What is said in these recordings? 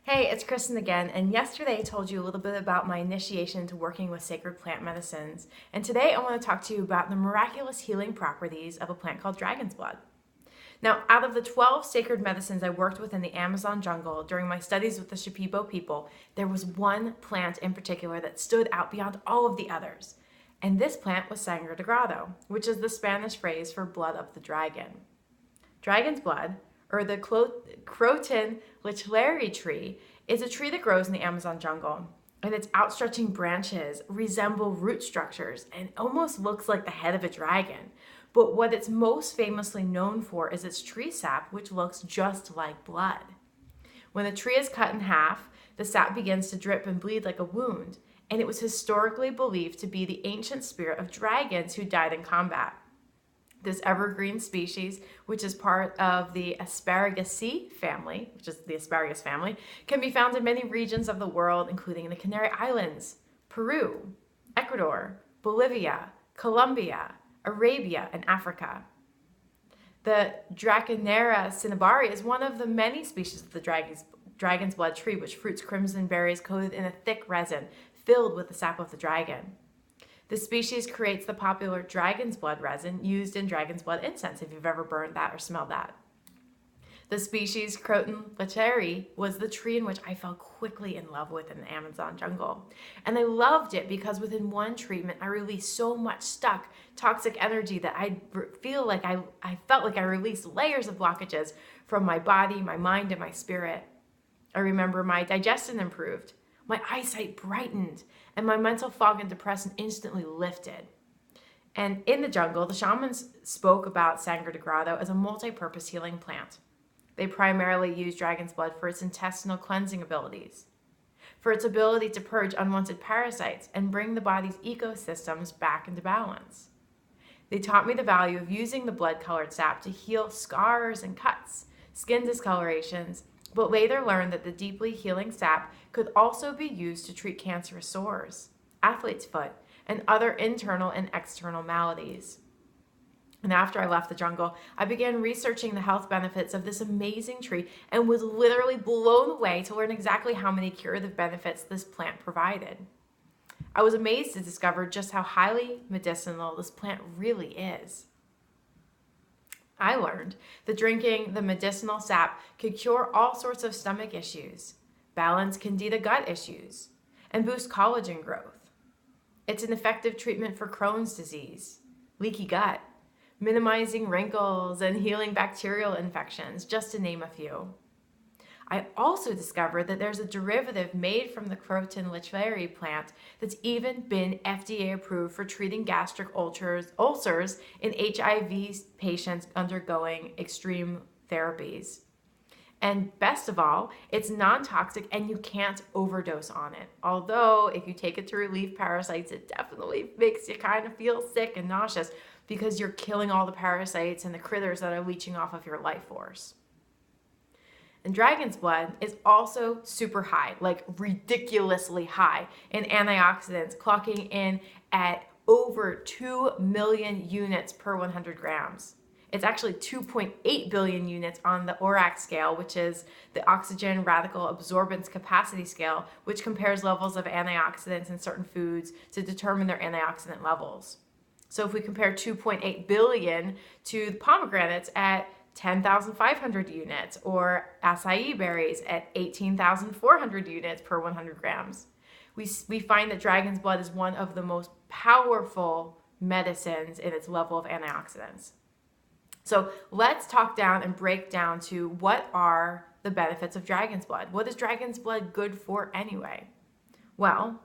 Hey, it's Kristen again, and yesterday I told you a little bit about my initiation into working with sacred plant medicines, and today I want to talk to you about the miraculous healing properties of a plant called dragon's blood. Now, out of the 12 sacred medicines I worked with in the Amazon jungle during my studies with the Shipibo people, there was one plant in particular that stood out beyond all of the others, and this plant was Sangre de Grado, which is the Spanish phrase for blood of the dragon. Dragon's blood, or the Croton lichleri tree, is a tree that grows in the Amazon jungle, and its outstretching branches resemble root structures and almost looks like the head of a dragon. But what it's most famously known for is its tree sap, which looks just like blood. When the tree is cut in half, the sap begins to drip and bleed like a wound, and it was historically believed to be the ancient spirit of dragons who died in combat. This evergreen species, which is part of the Asparagaceae family, which is the asparagus family, can be found in many regions of the world, including the Canary Islands, Peru, Ecuador, Bolivia, Colombia, Arabia, and Africa. The Dracaena cinnamomum is one of the many species of the dragon's blood tree, which fruits crimson berries coated in a thick resin filled with the sap of the dragon. The species creates the popular dragon's blood resin used in dragon's blood incense, if you've ever burned that or smelled that. The species Croton licheri was the tree in which I fell quickly in love with in the Amazon jungle. And I loved it because within one treatment, I released so much stuck, toxic energy that I felt like I released layers of blockages from my body, my mind, and my spirit. I remember my digestion improved. My eyesight brightened, and my mental fog and depression instantly lifted. And in the jungle, the shamans spoke about Sangre de Grado as a multi-purpose healing plant. They primarily use dragon's blood for its intestinal cleansing abilities, for its ability to purge unwanted parasites and bring the body's ecosystems back into balance. They taught me the value of using the blood-colored sap to heal scars and cuts, skin discolorations, but later learned that the deeply healing sap could also be used to treat cancerous sores, athlete's foot, and other internal and external maladies. And after I left the jungle, I began researching the health benefits of this amazing tree and was literally blown away to learn exactly how many curative benefits this plant provided. I was amazed to discover just how highly medicinal this plant really is. I learned that drinking the medicinal sap could cure all sorts of stomach issues, balance candida gut issues, and boost collagen growth. It's an effective treatment for Crohn's disease, leaky gut, minimizing wrinkles, and healing bacterial infections, just to name a few. I also discovered that there's a derivative made from the Croton licheri plant that's even been FDA approved for treating gastric ulcers in HIV patients undergoing extreme therapies. And best of all, it's non-toxic and you can't overdose on it. Although if you take it to relieve parasites, it definitely makes you kind of feel sick and nauseous because you're killing all the parasites and the critters that are leeching off of your life force. And dragon's blood is also super high, like ridiculously high in antioxidants, clocking in at over 2 million units per 100 grams. It's actually 2.8 billion units on the ORAC scale, which is the oxygen radical absorbance capacity scale, which compares levels of antioxidants in certain foods to determine their antioxidant levels. So if we compare 2.8 billion to the pomegranates at 10,500 units, or acai berries at 18,400 units per 100 grams. We find that dragon's blood is one of the most powerful medicines in its level of antioxidants. So let's talk down and break down to what are the benefits of dragon's blood. What is dragon's blood good for anyway? Well,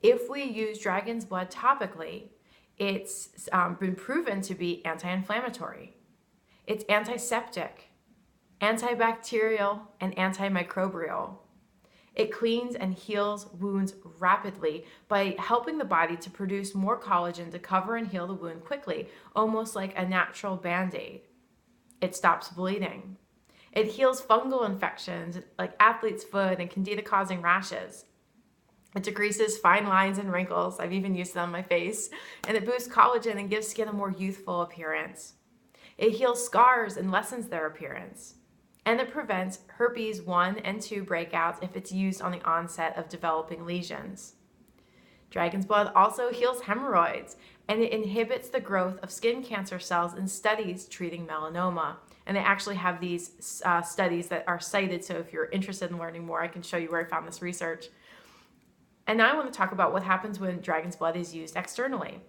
if we use dragon's blood topically, it's been proven to be anti-inflammatory. It's antiseptic, antibacterial, and antimicrobial. It cleans and heals wounds rapidly by helping the body to produce more collagen to cover and heal the wound quickly, almost like a natural Band-Aid. It stops bleeding. It heals fungal infections like athlete's foot and candida-causing rashes. It decreases fine lines and wrinkles. I've even used it on my face. And it boosts collagen and gives skin a more youthful appearance. It heals scars and lessens their appearance. and it prevents herpes 1 and 2 breakouts if it's used on the onset of developing lesions. Dragon's blood also heals hemorrhoids, and it inhibits the growth of skin cancer cells in studies treating melanoma. And they actually have these studies that are cited, so if you're interested in learning more, I can show you where I found this research. And now I want to talk about what happens when dragon's blood is used externally.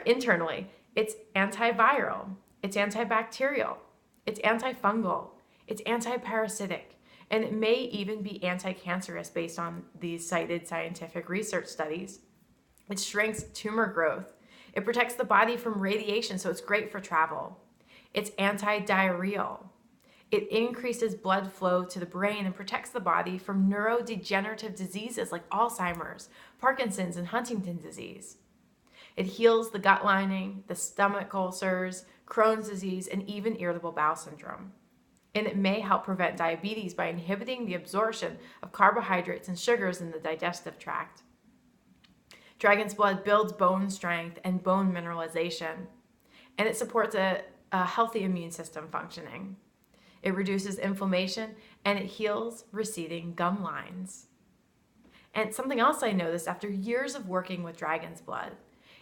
Internally. It's antiviral, it's antibacterial, it's antifungal, it's antiparasitic, and it may even be anti-cancerous based on these cited scientific research studies. It shrinks tumor growth. It protects the body from radiation, so it's great for travel. It's anti-diarrheal. It increases blood flow to the brain and protects the body from neurodegenerative diseases like Alzheimer's, Parkinson's, and Huntington's disease. It heals the gut lining, the stomach ulcers, Crohn's disease, and even irritable bowel syndrome. And it may help prevent diabetes by inhibiting the absorption of carbohydrates and sugars in the digestive tract. Dragon's blood builds bone strength and bone mineralization, and it supports a healthy immune system functioning. It reduces inflammation, and it heals receding gum lines. And something else I noticed after years of working with dragon's blood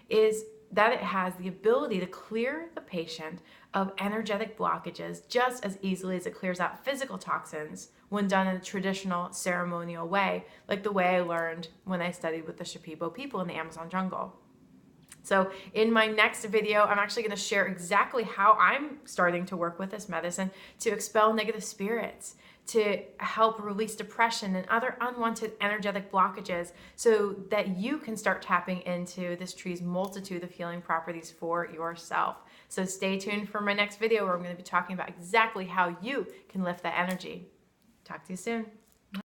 is that it has the ability to clear the patient of energetic blockages just as easily as it clears out physical toxins when done in a traditional ceremonial way, like the way I learned when I studied with the Shipibo people in the Amazon jungle. So in my next video, I'm actually going to share exactly how I'm starting to work with this medicine to expel negative spirits, to help release depression and other unwanted energetic blockages so that you can start tapping into this tree's multitude of healing properties for yourself. So stay tuned for my next video where I'm going to be talking about exactly how you can lift that energy. Talk to you soon.